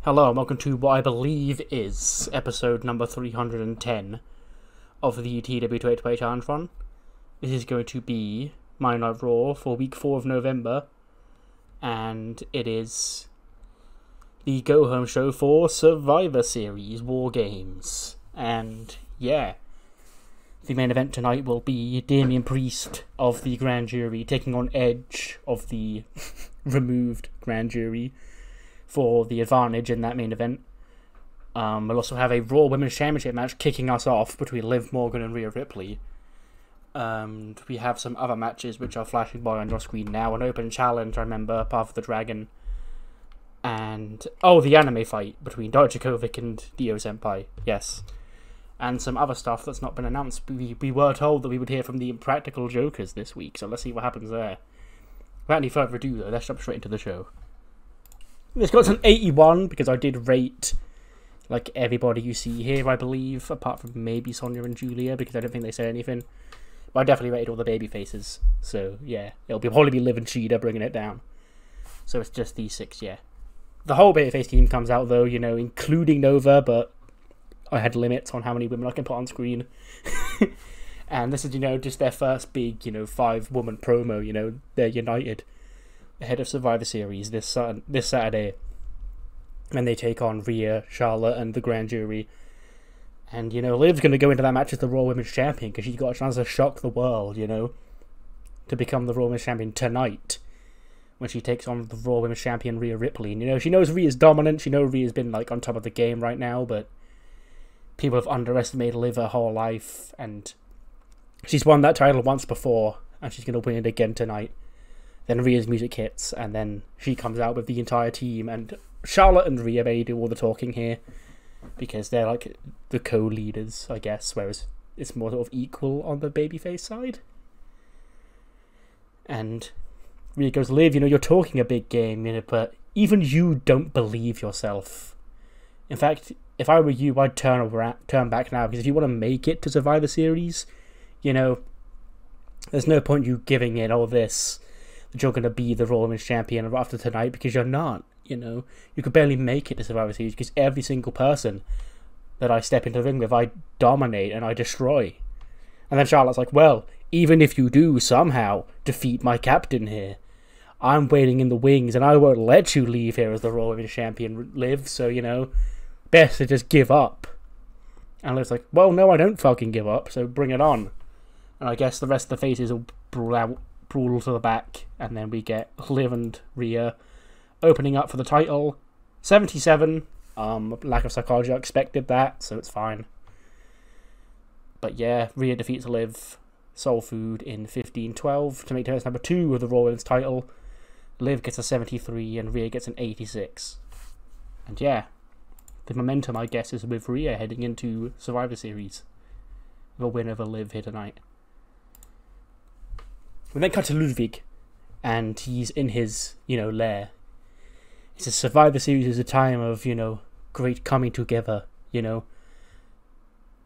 Hello and welcome to what I believe is episode number 310 of the TEW 2020 Challenge Run. This is going to be Monday Night Raw for week 4 of November, and it is the go-home show for Survivor Series War Games. And yeah, the main event tonight will be Damian Priest of the Grand Jury taking on Edge of the removed Grand Jury for the advantage in that main event. We'll also have a Raw Women's Championship match kicking us off between Liv Morgan and Rhea Ripley. And we have some other matches which are flashing by on your screen now. An open challenge, I remember, Path of the Dragon. And, oh, the anime fight between Dijakovic and Dio Senpai, yes. And some other stuff that's not been announced. We were told that we would hear from the Impractical Jokers this week, so let's see what happens there. Without any further ado, though, let's jump straight into the show. It's got an 81 because I did rate like everybody you see here, I believe, apart from maybe Sonya and Julia because I don't think they said anything. But I definitely rated all the baby faces, so yeah, it'll probably be Liv and Cheetah bringing it down. So it's just these 6, yeah. The whole babyface team comes out though, you know, including Nova, but I had limits on how many women I can put on screen. And this is, you know, just their first big, you know, 5-woman promo. You know, they're united ahead of Survivor Series this Saturday, and they take on Rhea, Charlotte, and the Grand Jury. And, you know, Liv's going to go into that match as the Raw Women's Champion because she's got a chance to shock the world, you know, to become the Raw Women's Champion tonight when she takes on the Raw Women's Champion Rhea Ripley. And, you know, she knows Rhea's dominant. She knows Rhea's been, like, on top of the game right now, but people have underestimated Liv her whole life, and she's won that title once before, and she's going to win it again tonight. Then Rhea's music hits, and then she comes out with the entire team, and Charlotte and Rhea may do all the talking here, because they're like the co-leaders, I guess, whereas it's more sort of equal on the babyface side. And Rhea goes, Liv, you know, you're talking a big game, you know, but even you don't believe yourself. In fact, if I were you, I'd turn back now, because if you want to make it to Survivor Series, you know, there's no point you giving it all this that you're going to be the Raw Women's Champion after tonight, because you're not, you know. You could barely make it to Survivor Series because every single person that I step into the ring with, I dominate and I destroy. And then Charlotte's like, well, even if you do somehow defeat my captain here, I'm waiting in the wings and I won't let you leave here as the Raw Women's Champion, Liv, so, you know, best to just give up. And Liv's like, well, no, I don't fucking give up, so bring it on. And I guess the rest of the faces will brawl to the back, and then we get Liv and Rhea opening up for the title. 77, lack of psychology, I expected that, so it's fine. But yeah, Rhea defeats Liv Soul Food in 15-12 to make turns number 2 of the Raw Women's title. Liv gets a 73 and Rhea gets an 86. And yeah, the momentum, I guess, is with Rhea heading into Survivor Series. The win over Liv here tonight. We then cut to Ludwig, and he's in his, you know, lair. He says Survivor Series is a time of, you know, great coming together, you know.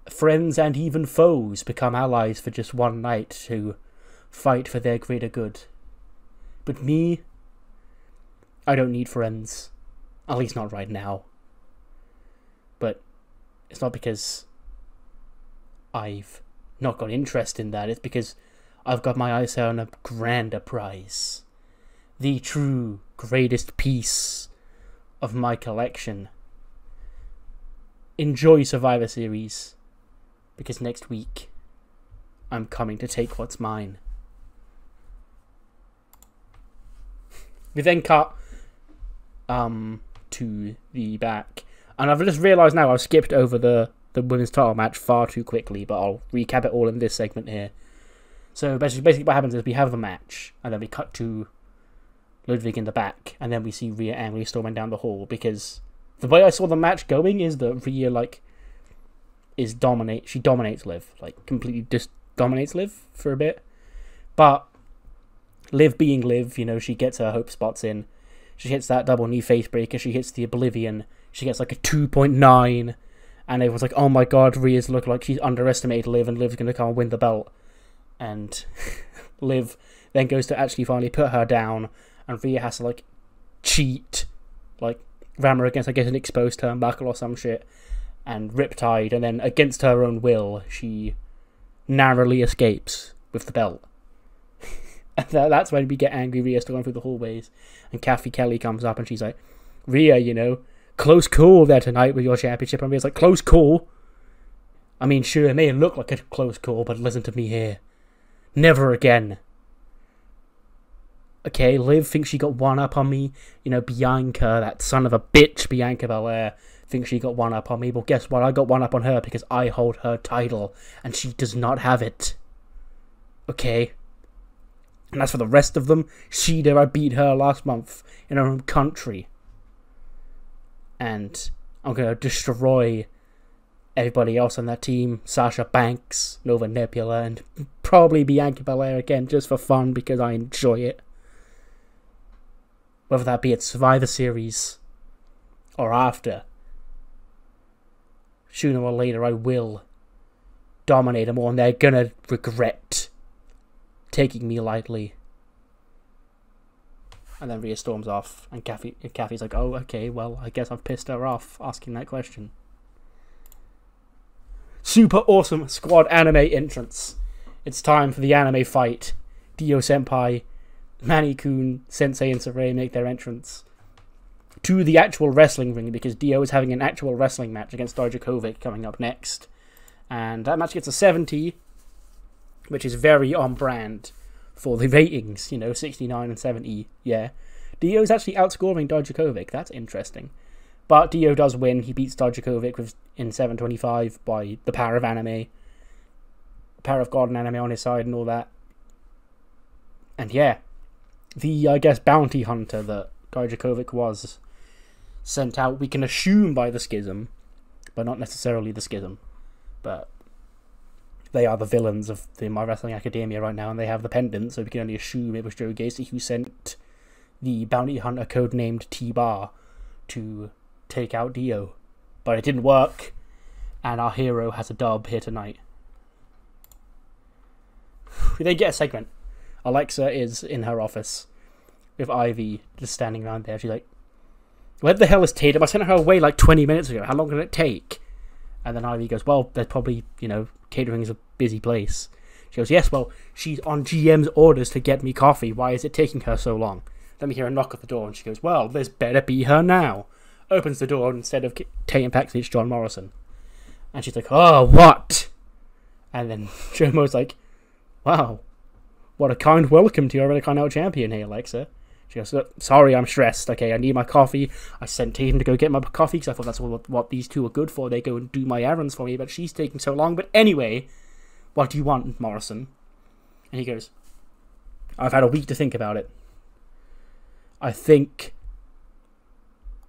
Friends and even foes become allies for just one night to fight for their greater good. But me, I don't need friends. At least not right now. But it's not because I've not got interest in that. It's because I've got my eyes set on a grander prize. The true greatest piece of my collection. Enjoy Survivor Series, because next week I'm coming to take what's mine. We then cut to the back, and I've just realised now I've skipped over the women's title match far too quickly, but I'll recap it all in this segment here. So basically what happens is we have the match, and then we cut to Ludwig in the back, and then we see Rhea angrily storming down the hall, because the way I saw the match going is that Rhea, like, she dominates Liv, like, completely just dominates Liv for a bit. But Liv being Liv, you know, she gets her hope spots in. She hits that double knee face breaker, she hits the Oblivion, she gets like a 2.9, and everyone's like, oh my god, Rhea's look like she's underestimated Liv, and Liv's gonna come and win the belt. And Liv then goes to actually finally put her down, and Rhea has to, like, cheat, like, ram her against, I guess, an exposed turnbuckle or some shit, and riptide, and then against her own will, she narrowly escapes with the belt. And that's when we get angry Rhea storming through the hallways, and Kathy Kelly comes up and she's like, Rhea, you know, close call there tonight with your championship. And Rhea's like, close call? I mean, sure, it may look like a close call, but listen to me here. Never again. Okay, Liv thinks she got one up on me. You know, Bianca, that son of a bitch, Bianca Belair, thinks she got one up on me. Well, guess what? I got one up on her because I hold her title, and she does not have it. Okay? And as for the rest of them, Shida, I beat her last month in her own country. And I'm going to destroy everybody else on that team. Sasha Banks, Nova Nebula, and probably Bianca Belair again, just for fun, because I enjoy it. Whether that be at Survivor Series or after. Sooner or later, I will dominate them all, and they're going to regret taking me lightly. And then Rhea storms off, and Kathy's like, oh, okay, well, I guess I've pissed her off asking that question. Super awesome squad anime entrance. It's time for the anime fight. Dio Senpai, Manny-kun, Sensei, and Saray make their entrance to the actual wrestling ring, because Dio is having an actual wrestling match against Dijakovic coming up next. And that match gets a 70, which is very on brand for the ratings, you know, 69 and 70, yeah. Dio's actually outscoring Dijakovic, that's interesting. But Dio does win, he beats Dijakovic in 7:25 by the power of anime. The power of God and anime on his side and all that. And yeah, the, I guess, bounty hunter that Dijakovic was sent out, we can assume by the Schism, but not necessarily the Schism. But they are the villains of the My Wrestling Academia right now, and they have the pendant, so we can only assume it was Joe Gacy who sent the bounty hunter codenamed T-Bar to take out Dio. But it didn't work, and our hero has a dub here tonight. We then get a segment. Alexa is in her office with Ivy just standing around there. She's like, where the hell is Tatum? I sent her away like 20 minutes ago. How long did it take? And then Ivy goes, well, there's probably, you know, catering is a busy place. She goes, yes, well, she's on GM's orders to get me coffee. Why is it taking her so long? Then we hear a knock at the door, and she goes, well, there's better be her now. Opens the door, and instead of Tatum Paxley, it's John Morrison. And she's like, oh, what? And then Jomo's like, wow, what a kind welcome to your Intercontinental champion here, Alexa. She goes, sorry, I'm stressed. Okay, I need my coffee. I sent Tatum to go get my coffee because I thought that's what these two are good for. They go and do my errands for me, but she's taking so long. But anyway, what do you want, Morrison? And he goes, I've had a week to think about it. I think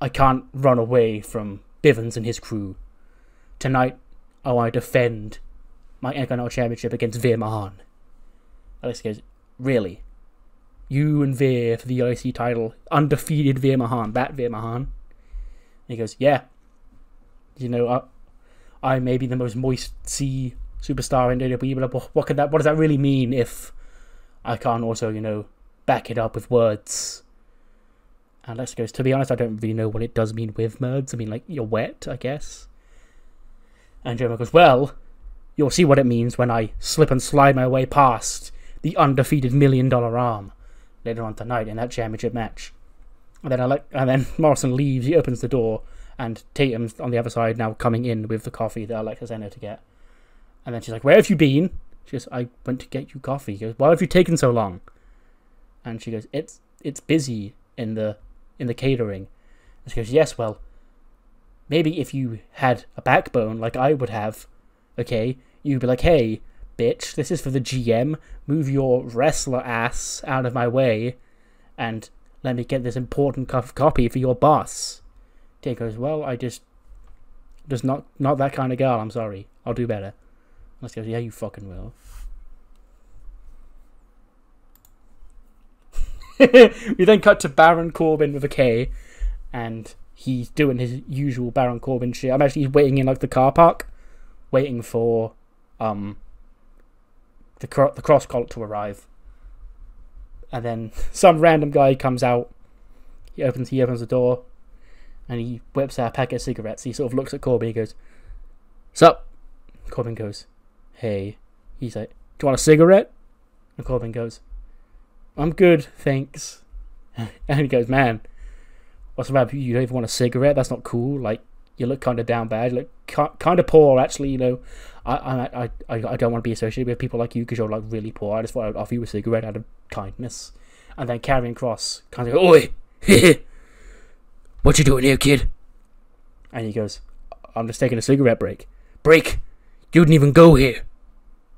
I can't run away from Bivens and his crew. Tonight, I want to defend my Intercontinental Championship against Veer Mahan. Alexa goes, really? You and Veer for the IC title, undefeated Veer Mahan, that Veer Mahan. And he goes, yeah. You know, I may be the most moist sea superstar in WWE, but what does that really mean if I can't also, you know, back it up with words? And Alexa goes, to be honest, I don't really know what it does mean with words. I mean, like, you're wet, I guess. And Jomo goes, well, you'll see what it means when I slip and slide my way past the undefeated $1 million arm later on tonight in that championship match. And then Morrison leaves, he opens the door, and Tatum's on the other side now coming in with the coffee that Alexa sent her to get. And then she's like, where have you been? She goes, I went to get you coffee. He goes, why have you taken so long? And she goes, it's busy in the catering. And she goes, yes, well, maybe if you had a backbone like I would have, okay, you'd be like, hey, bitch, this is for the GM, move your wrestler ass out of my way, and let me get this important copy for your boss. Tate goes, well, I just not that kind of girl, I'm sorry, I'll do better. Let's go, yeah, you fucking will. We then cut to Baron Corbin with a K, and he's doing his usual Baron Corbin shit. I'm actually waiting in, like, the car park, waiting for, the cross cult to arrive. And then some random guy comes out. He opens the door, And he whips out a packet of cigarettes. He sort of looks at Kobain. He goes, "Sup?" Kobain goes, "Hey." He's like, "Do you want a cigarette?" And Kobain goes, "I'm good, thanks." And he goes, "Man, what's the matter? You don't even want a cigarette? That's not cool. Like, you look kind of down bad. You look kind of poor, actually. You know, I don't want to be associated with people like you because you're like really poor. I just thought I'd offer you a cigarette out of kindness." And then Karrion Kross kind of goes, "Oi, what you doing here, kid?" And he goes, "I'm just taking a cigarette break." "Break? You didn't even go here."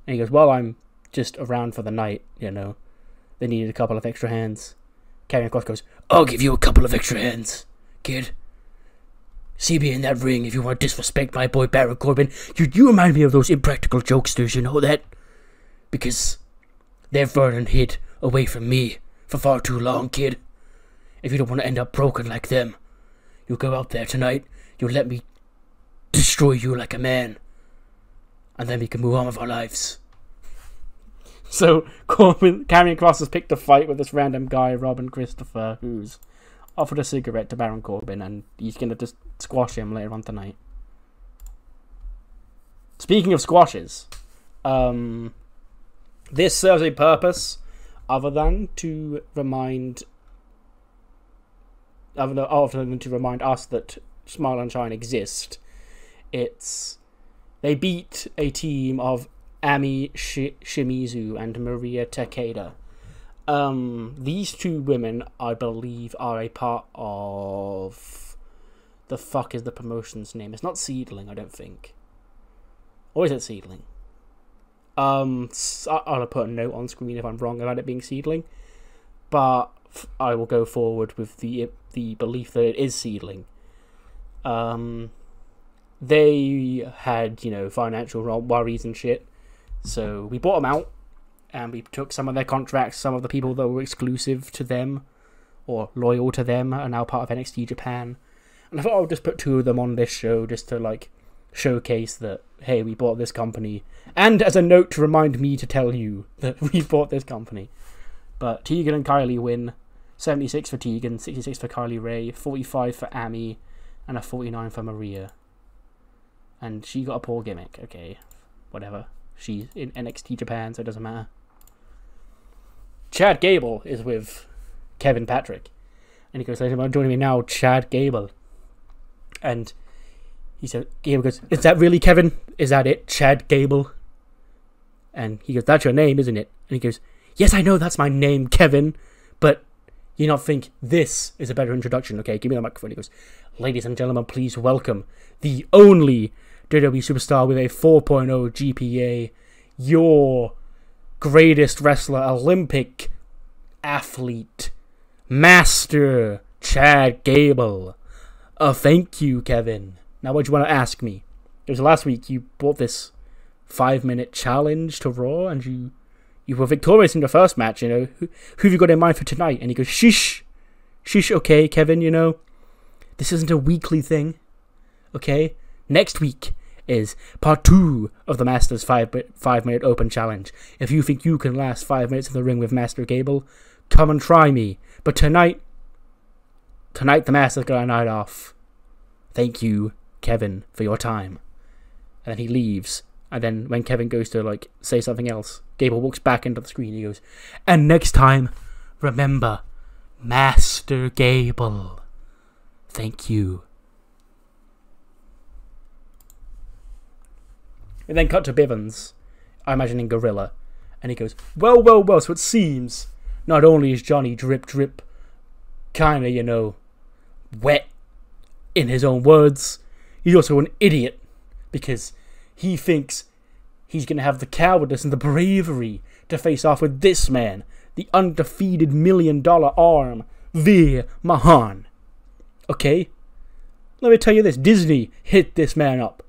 And he goes, "Well, I'm just around for the night, you know. They needed a couple of extra hands." Karrion Kross goes, "I'll give you a couple of extra hands, kid. See me in that ring if you want to disrespect my boy Baron Corbin. You remind me of those impractical jokesters, you know that? Because they've run and hid away from me for far too long, kid. If you don't want to end up broken like them, you go out there tonight, you let me destroy you like a man, and then we can move on with our lives." So Karrion Kross has picked a fight with this random guy, Robin Christopher, who's offered a cigarette to Baron Corbin, and he's going to just squash him later on tonight. Speaking of squashes, this serves a purpose other than to remind us that Smile and Shine exist. They beat a team of Ami Shimizu and Maria Takeda. These two women, I believe, are a part of... The fuck is the promotion's name? It's not Seedling, I don't think. Or is it Seedling? I'll put a note on screen if I'm wrong about it being Seedling. But I will go forward with the belief that it is Seedling. They had, financial worries and shit. So we bought them out. And we took some of their contracts. Some of the people that were exclusive to them or loyal to them are now part of NXT Japan. And I thought I would just put two of them on this show just to, showcase that, hey, we bought this company. And as a note to remind me to tell you that we bought this company. But Tegan and Kylie win. 76 for Tegan, 66 for Kylie Ray, 45 for Ami, and a 49 for Maria. And she got a poor gimmick. Okay, whatever. She's in NXT Japan, so it doesn't matter. Chad Gable is with Kevin Patrick. And he goes, "Joining me now, Chad Gable." And he said, Gable goes, "Is that really Kevin? Is that it, Chad Gable?" And he goes, "That's your name, isn't it?" And he goes, "Yes, I know that's my name, Kevin. But you not think this is a better introduction? Okay, give me the microphone." He goes, "Ladies and gentlemen, please welcome the only WWE superstar with a 4.0 GPA, your greatest wrestler, Olympic athlete, master, Chad Gable." Thank you, Kevin. Now, what do you want to ask me? It was last week you bought this 5-minute challenge to Raw, and you were victorious in the first match, Who have you got in mind for tonight? And he goes, "Shish, okay, Kevin, this isn't a weekly thing, okay? Next week is part 2 of the Master's 5-minute open challenge. If you think you can last 5 minutes in the ring with Master Gable, come and try me. But tonight the Master's got a night off. Thank you, Kevin, for your time." And then he leaves. And then when Kevin goes to, say something else, Gable walks back into the screen. He goes, "And next time, remember, Master Gable. Thank you." And then cut to Bivens, I imagine in Gorilla. And he goes, well, so it seems not only is Johnny Drip Drip kinda, wet in his own words, he's also an idiot. Because he thinks he's going to have the cowardice and the bravery to face off with this man, the undefeated $1 million arm, Veer Mahan. Okay? Let me tell you this, Disney hit this man up.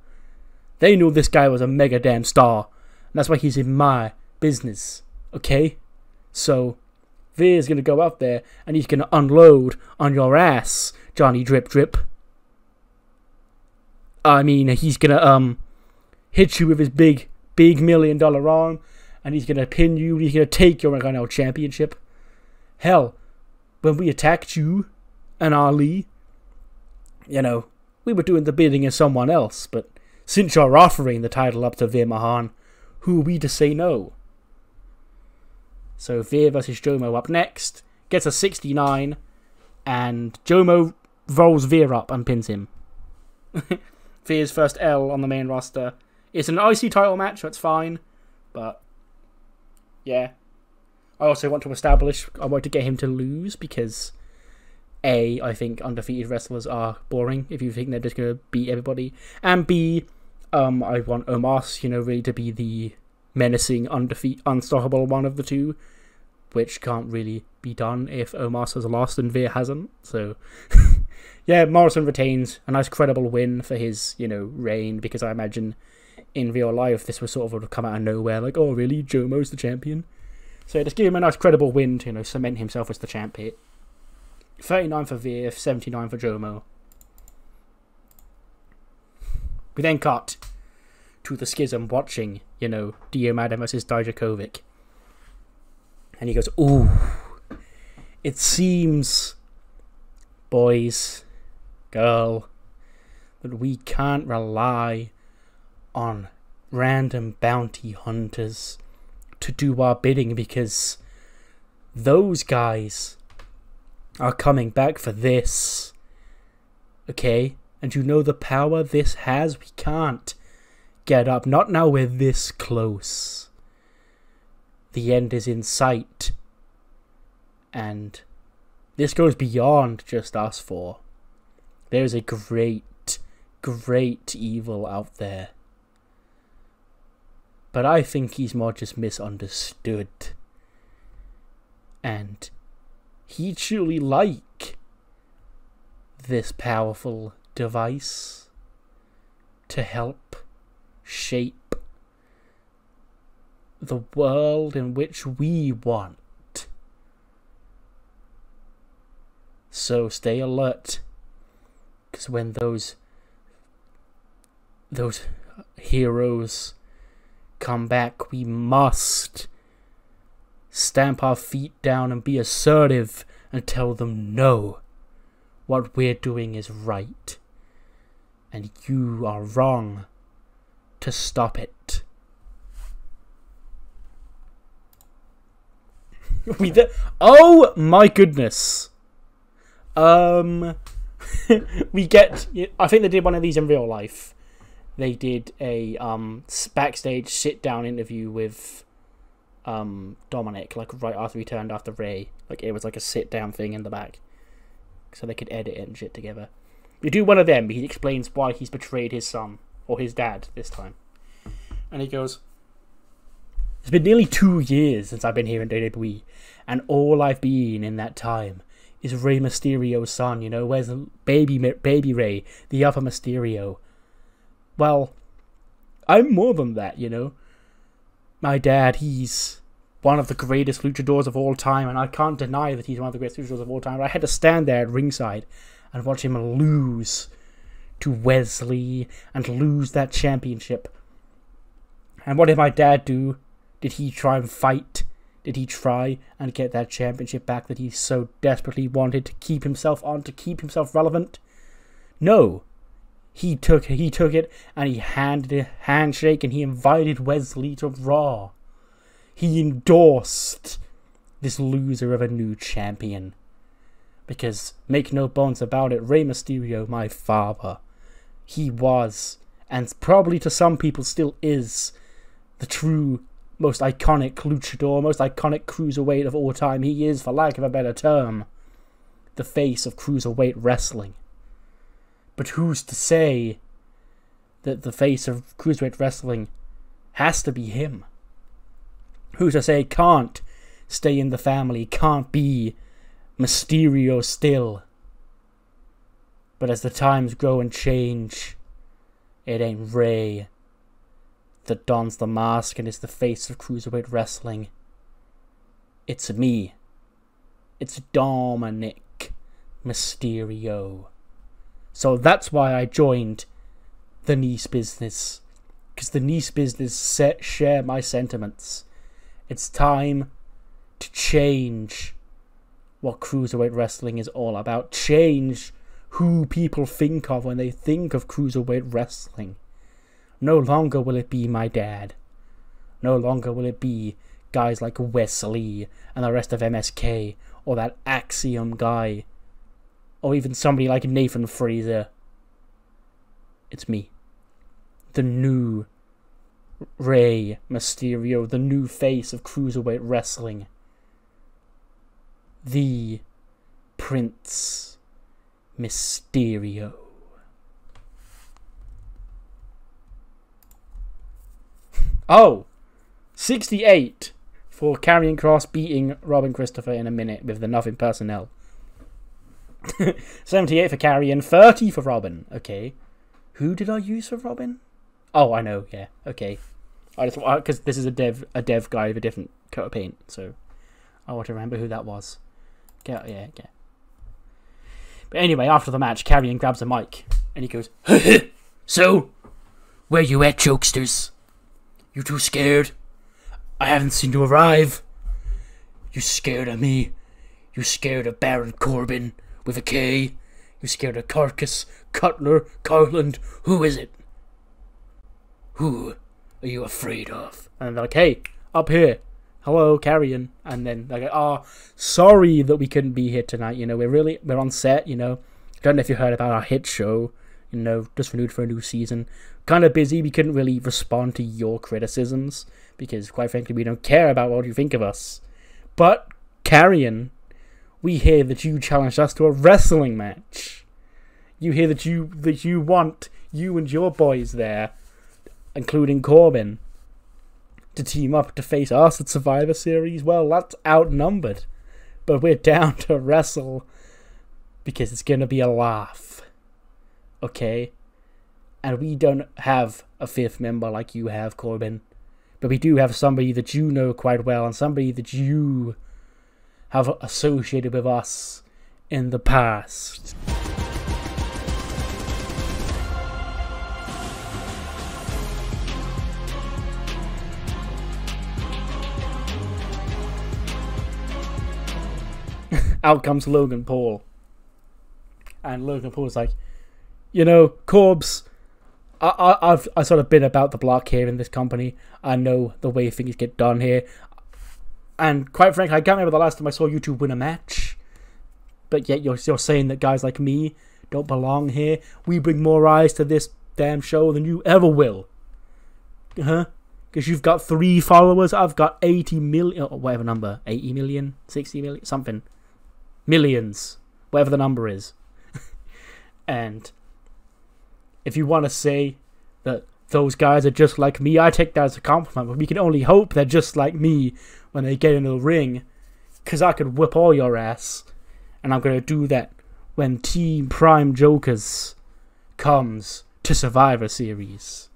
They knew this guy was a mega damn star, and that's why he's in my business. Okay? So, Veer's going to go out there, and he's going to unload on your ass, Johnny Drip Drip. I mean, he's going to hit you with his big $1 million arm, and he's going to pin you, and he's going to take your Intercontinental Championship. Hell, when we attacked you and Ali, you know, we were doing the bidding of someone else, but since you're offering the title up to Veer Mahan, who are we to say no? So Veer versus Jomo up next, gets a 69, and Jomo rolls Veer up and pins him. Veer's first L on the main roster. It's an IC title match, so it's fine, but yeah. I also want to establish, I want to get him to lose because A, I think undefeated wrestlers are boring if you think they're just going to beat everybody, and B, I want Omos, you know, really to be the menacing, unstoppable one of the two, which can't really be done if Omos has lost and Veer hasn't, so yeah, Morrison retains a nice credible win for his, you know, reign, because I imagine in real life this was sort of would have come out of nowhere, like, oh really, Jomo's the champion? So just give him a nice credible win to, you know, cement himself as the champ here. 39 for Veer, 79 for Jomo. We then cut to the Schism watching, you know, Dio Maddin versus Dijakovic. And he goes, ooh, it seems, boys, girl, that we can't rely on random bounty hunters to do our bidding, because those guys are coming back for this. Okay? And you know the power this has? We can't get up. Not now we're this close. The end is in sight. And this goes beyond just us four. There's a great, great evil out there. But I think he's more just misunderstood. And he'd surely like this powerful device to help shape the world in which we want. So stay alert, because when those heroes come back, we must stamp our feet down and be assertive and tell them no, what we're doing is right and you are wrong to stop it. Oh my goodness. We get, I think they did one of these in real life. They did a backstage sit-down interview with Dominic, like right after he turned after Ray. Like it was like a sit-down thing in the back, so they could edit it and shit together. You do one of them. He explains why he's betrayed his son, or his dad this time, and he goes, "It's been nearly 2 years since I've been here in WWE, and all I've been in that time is Rey Mysterio's son. You know, where's baby Rey, the other Mysterio? Well, I'm more than that, you know. My dad, he's one of the greatest luchadors of all time, and I can't deny that he's one of the greatest luchadors of all time. But I had to stand there at ringside and watch him lose to Wes Lee and lose that championship. And what did my dad do? Did he try and fight? Did he try and get that championship back that he so desperately wanted to keep himself on, to keep himself relevant? No. He took it and he handed a handshake and he invited Wes Lee to Raw. He endorsed this loser of a new champion. Because, make no bones about it, Rey Mysterio, my father, he was, and probably to some people still is, the true, most iconic luchador, most iconic cruiserweight of all time. He is, for lack of a better term, the face of cruiserweight wrestling. But who's to say that the face of cruiserweight wrestling has to be him? Who's to say it can't stay in the family, can't be Mysterio still? But as the times grow and change, it ain't Rey that dons the mask and is the face of cruiserweight wrestling. It's me. It's Dominic Mysterio. So that's why I joined the Nice business. Because the Nice business share my sentiments. It's time to change what cruiserweight wrestling is all about. Change who people think of when they think of cruiserweight wrestling. No longer will it be my dad. No longer will it be guys like Wes Lee and the rest of MSK, or that Axiom guy, or even somebody like Nathan Fraser. It's me. The new Rey Mysterio, the new face of cruiserweight wrestling. The Prince Mysterio. Oh! 68 for Karrion Kross beating Robin Christopher in a minute with the Nothing personnel. 78 for Karrion, 30 for Robin. Okay. Who did I use for Robin? Oh, I know, yeah. Okay. I just because this is a dev guy with a different coat of paint, so I want to remember who that was. Yeah. But anyway, after the match, Karrion grabs a mic and he goes, "So, where you at, jokesters? You too scared? I haven't seen you arrive. You scared of me? You scared of Baron Corbin with a K? You scared of Carcass, Cutler, Carland? Who is it? Who are you afraid of?" And they're like, "Hey, up here. Hello, Karrion." And then they're like, "Oh, sorry that we couldn't be here tonight. You know, we're on set, you know. Don't know if you heard about our hit show, you know, just renewed for a new season. Kind of busy. We couldn't really respond to your criticisms because, quite frankly, we don't care about what you think of us. But, Karrion, we hear that you challenged us to a wrestling match. You hear that you want you and your boys there, including Corbin, to team up to face us at Survivor Series. Well, that's outnumbered. But we're down to wrestle because it's going to be a laugh. Okay? And we don't have a fifth member like you have, Corbin. But we do have somebody that you know quite well and somebody that you have associated with us in the past." Out comes Logan Paul. And Logan Paul's like, "You know, Corbs, I've sort of been about the block here in this company. I know the way things get done here. And quite frankly, I can't remember the last time I saw you two win a match. But yet you're saying that guys like me don't belong here. We bring more eyes to this damn show than you ever will. Huh? Because you've got 3 followers. I've got 80 million, or whatever number. 80 million? 60 million? Something. Millions. Whatever the number is. And if you want to say that those guys are just like me, I take that as a compliment. But we can only hope they're just like me when they get into the ring. Because I could whip all your ass. And I'm going to do that when Team Prime Jokers comes to Survivor Series."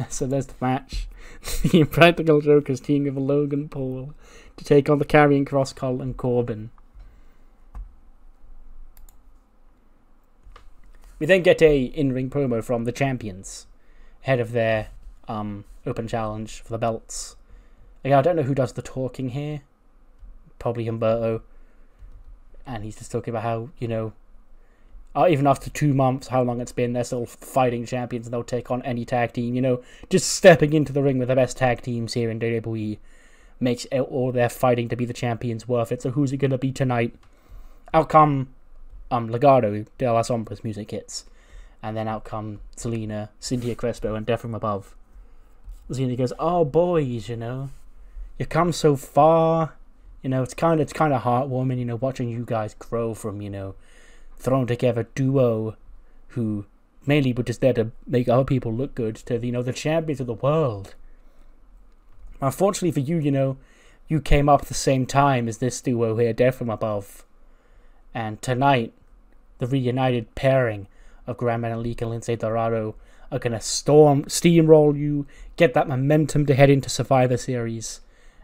So there's the match. The Impractical Jokers teaming with Logan Paul to take on the Karrion Kross, Colin Corbin. We then get a in-ring promo from the champions ahead of their open challenge for the belts. Again, I don't know who does the talking here. Probably Humberto. And he's just talking about how, you know, even after 2 months, how long it's been, they're still fighting champions and they'll take on any tag team. You know, just stepping into the ring with the best tag teams here in WWE makes all their fighting to be the champions worth it. So who's it going to be tonight? Out come Legado de las Sombras music hits. And then out come Zelina, Cynthia Crespo, and Death from Above. Zelina goes, "Oh, boys, you know, you come so far. You know, it's kind of heartwarming, you know, watching you guys grow from, you know, thrown together duo who mainly were just there to make other people look good to, you know, the champions of the world. Unfortunately for you, you know, you came up at the same time as this duo here, Death from Above. And tonight, the reunited pairing of Grand Metalik and Lince Dorado are going to steamroll you, get that momentum to head into Survivor Series,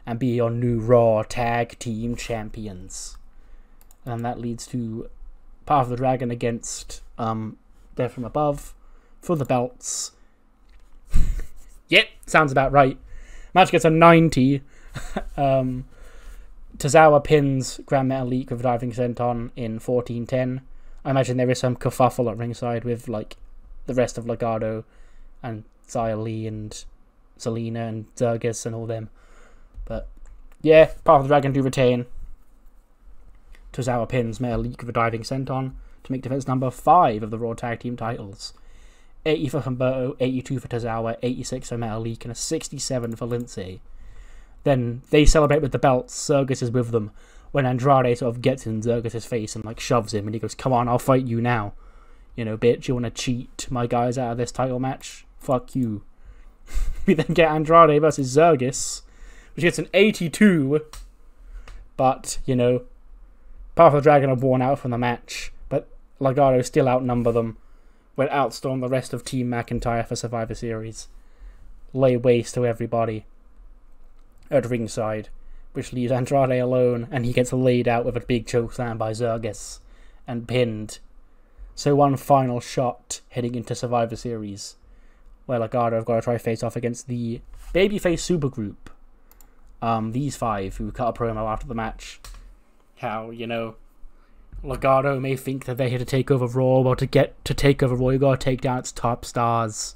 and be your new Raw Tag Team Champions." And that leads to Path of the Dragon against Death from Above for the belts. Yep, sounds about right. Match gets a 90. Tozawa pins Grand Metalik with a diving senton in 14-10. I imagine there is some kerfuffle at ringside with like the rest of Legado and Xia Li and Selena and Zergis and all them. But yeah, Path of the Dragon do retain. Tozawa pins Metalik with a diving senton to make defense number 5 of the Raw Tag Team titles. 80 for Humberto, 82 for Tozawa, 86 for Metalik, and a 67 for Lindsay. Then they celebrate with the belts. Zergis is with them when Andrade sort of gets in Zergis' face and like shoves him, and he goes, "Come on, I'll fight you now. You know, bitch, you want to cheat my guys out of this title match? Fuck you." We then get Andrade versus Zergis, which gets an 82. But, you know, Path of the Dragon have worn out from the match, but Legado still outnumber them. Will outstorm the rest of Team McIntyre for Survivor Series. Lay waste to everybody at ringside, which leaves Andrade alone, and he gets laid out with a big chokeslam by Zergis and pinned. So one final shot heading into Survivor Series, where Legado have got to try face off against the Babyface supergroup. These 5 who cut a promo after the match. How, you know, Legado may think that they're here to take over Raw, well, to get to take over Raw, you gotta take down its top stars.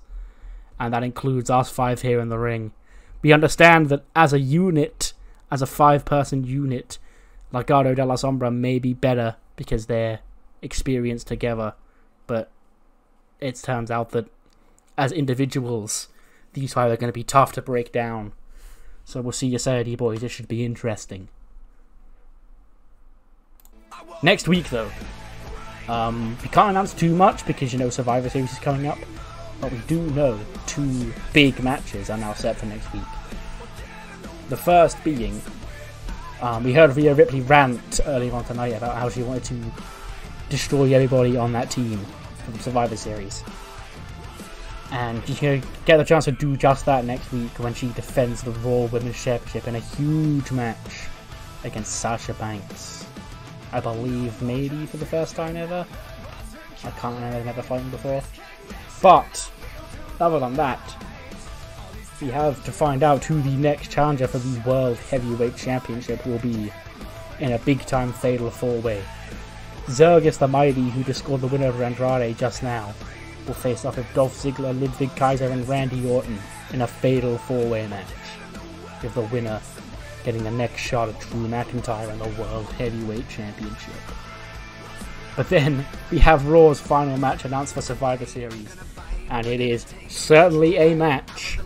And that includes us 5 here in the ring. We understand that as a unit, as a 5-person unit, Legado de la Sombra may be better because they're experienced together. But it turns out that as individuals, these 5 are going to be tough to break down. So we'll see you Saturday, boys. This should be interesting. Next week, though, we can't announce too much because, you know, Survivor Series is coming up. But we do know 2 big matches are now set for next week. The first being, we heard Rhea Ripley rant earlier on tonight about how she wanted to destroy everybody on that team from Survivor Series. And she's going to get the chance to do just that next week when she defends the Raw Women's Championship in a huge match against Sasha Banks. I believe maybe for the first time ever. I can't remember them ever fighting before. But, other than that, we have to find out who the next challenger for the World Heavyweight Championship will be in a big-time fatal 4-way. Zergis the Mighty, who just scored the winner over Andrade just now, will face off with Dolph Ziggler, Ludwig Kaiser and Randy Orton in a fatal 4-way match, with the winner getting the next shot at Drew McIntyre in the World Heavyweight Championship. But then, we have Raw's final match announced for Survivor Series, and it is certainly a match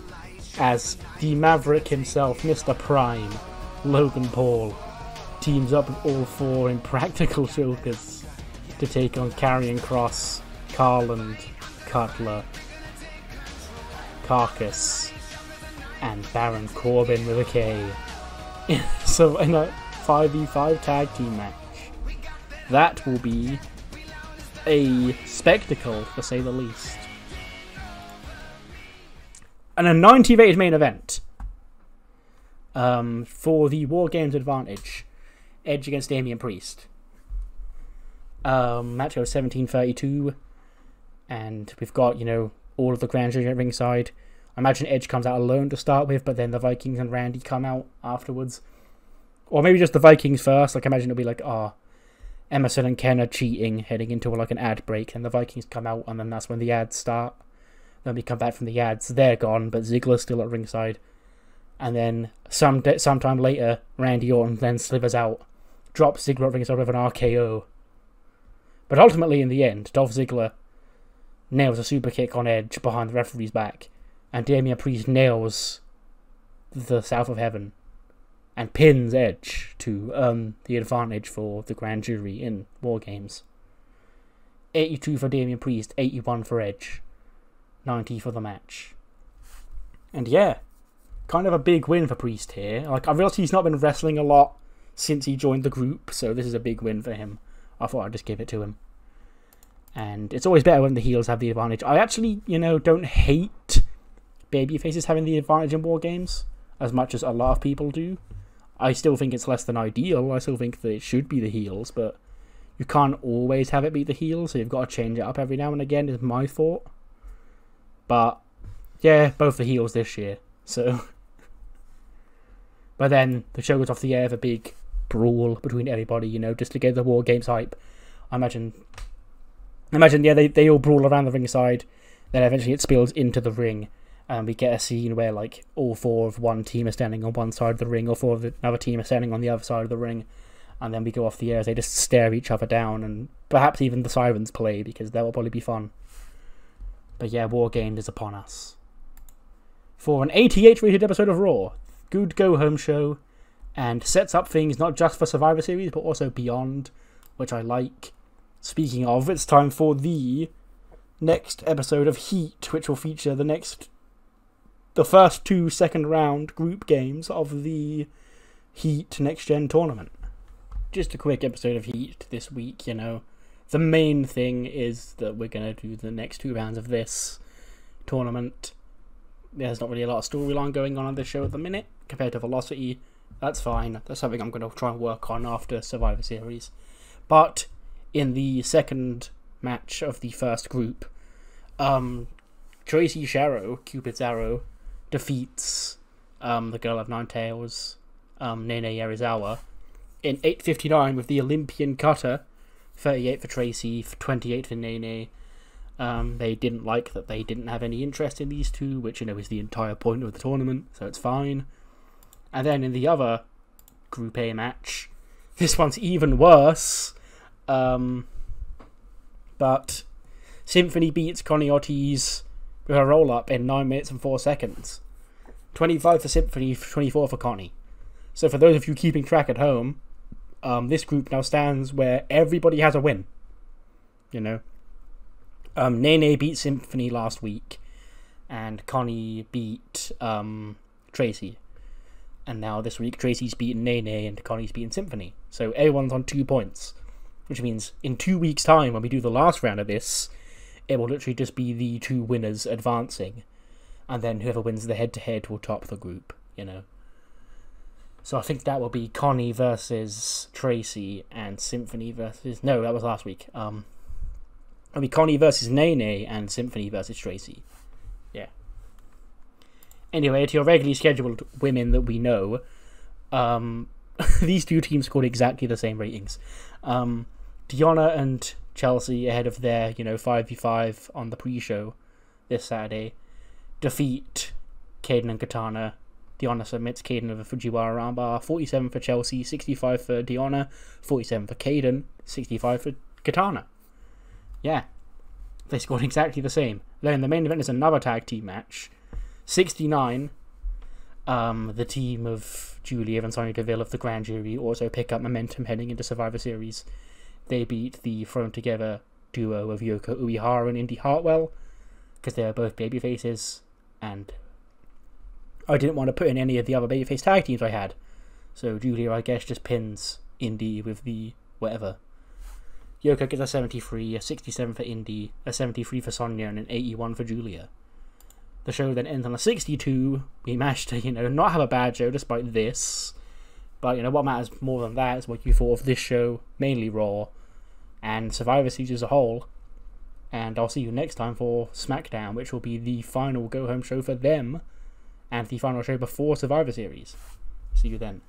as the Maverick himself, Mr. Prime, Logan Paul, teams up with all 4 Impractical Jokers to take on Karrion Kross, Carland, Cutler, Carcass, and Baron Corbin with a K. So in a 5v5 tag team match. That will be a spectacle, to say the least. And a 90-rated main event for the War Games advantage. Edge against Damian Priest. Match goes 17:32. And we've got, you know, all of the Grand Jury at ringside. I imagine Edge comes out alone to start with, but then the Vikings and Randy come out afterwards. Or maybe just the Vikings first. Like, I imagine it'll be like, Emerson and Ken are cheating, heading into like an ad break, and the Vikings come out, and then that's when the ads start. Then we come back from the ads, they're gone, but Ziggler's still at ringside. And then sometime later, Randy Orton then slithers out, drops Ziggler at ringside with an RKO. But ultimately, in the end, Dolph Ziggler nails a super kick on Edge behind the referee's back, and Damian Priest nails the South of Heaven and pins Edge to earn the advantage for the Grand Jury in War Games. 82 for Damian Priest, 81 for Edge, 90 for the match. And yeah, kind of a big win for Priest here. Like, I realised he's not been wrestling a lot since he joined the group, so this is a big win for him. I thought I'd just give it to him. And it's always better when the heels have the advantage. I actually, you know, don't hate babyfaces having the advantage in War Games as much as a lot of people do. I still think it's less than ideal. I still think that it should be the heels, but you can't always have it be the heels, so you've got to change it up every now and again, is my thought. But, yeah, both the heels this year, so. But then, the show goes off the air with a big brawl between everybody, you know, just to get the War Games hype. I imagine, yeah, they all brawl around the ringside, then eventually it spills into the ring, and we get a scene where, like, all four of one team are standing on one side of the ring, or four of another team are standing on the other side of the ring, and then we go off the air as they just stare each other down, and perhaps even the sirens play, because that will probably be fun. But yeah, War Games is upon us. For an 88 rated episode of Raw, good go-home show, and sets up things not just for Survivor Series, but also beyond, which I like. Speaking of, it's time for the next episode of Heat, which will feature the first two second round group games of the Heat Next Gen tournament. Just a quick episode of Heat this week, you know. The main thing is that we're going to do the next two rounds of this tournament. There's not really a lot of storyline going on this show at the minute, compared to Velocity. That's fine. That's something I'm going to try and work on after Survivor Series. But in the second match of the first group, Tracy Sharrow, Cupid's Arrow, defeats the Girl of Nine Tails, Nene Yarizawa, in 8:59 with the Olympian cutter, 38 for Tracy, 28 for Nene. They didn't like that they didn't have any interest in these two, which, you know, is the entire point of the tournament, so it's fine. And then in the other Group A match, this one's even worse, but Symphony beats Connie Ortiz with a roll-up in 9 minutes and 4 seconds. 25 for Symphony, 24 for Connie. So for those of you keeping track at home, this group now stands where everybody has a win. You know? Nene beat Symphony last week, and Connie beat Tracy. And now this week, Tracy's beaten Nene, and Connie's beaten Symphony. So everyone's on 2 points. Which means in 2 weeks' time, when we do the last round of this, it will literally just be the two winners advancing. And then whoever wins the head-to-head will top the group, you know. So I think that will be Connie versus Tracy, and Symphony versus... No, that was last week. It'll be Connie versus Nene, and Symphony versus Tracy. Yeah. Anyway, to your regularly scheduled women that we know, these two teams scored exactly the same ratings. Deonna and Chelsea, ahead of their, 5v5 on the pre-show this Saturday, defeat Kaden and Katana. Deonna submits Kaden with a Fujiwara armbar, 47 for Chelsea, 65 for Deonna, 47 for Kaden, 65 for Katana. Yeah, they scored exactly the same. Then the main event is another tag team match. 69, the team of Julia and Sonya Deville of the Grand Jury also pick up momentum heading into Survivor Series. They beat the thrown together duo of Yoko Uehara and Indy Hartwell, because they are both babyfaces, and I didn't want to put in any of the other babyface tag teams I had. So Julia, I guess, just pins Indy with the whatever. Yoko gets a 73, a 67 for Indy, a 73 for Sonya, and an 81 for Julia. The show then ends on a 62. We managed to, not have a bad show despite this. But, what matters more than that is what you thought of this show, mainly Raw, and Survivor Series as a whole. And I'll see you next time for SmackDown, which will be the final go-home show for them, and the final show before Survivor Series. See you then.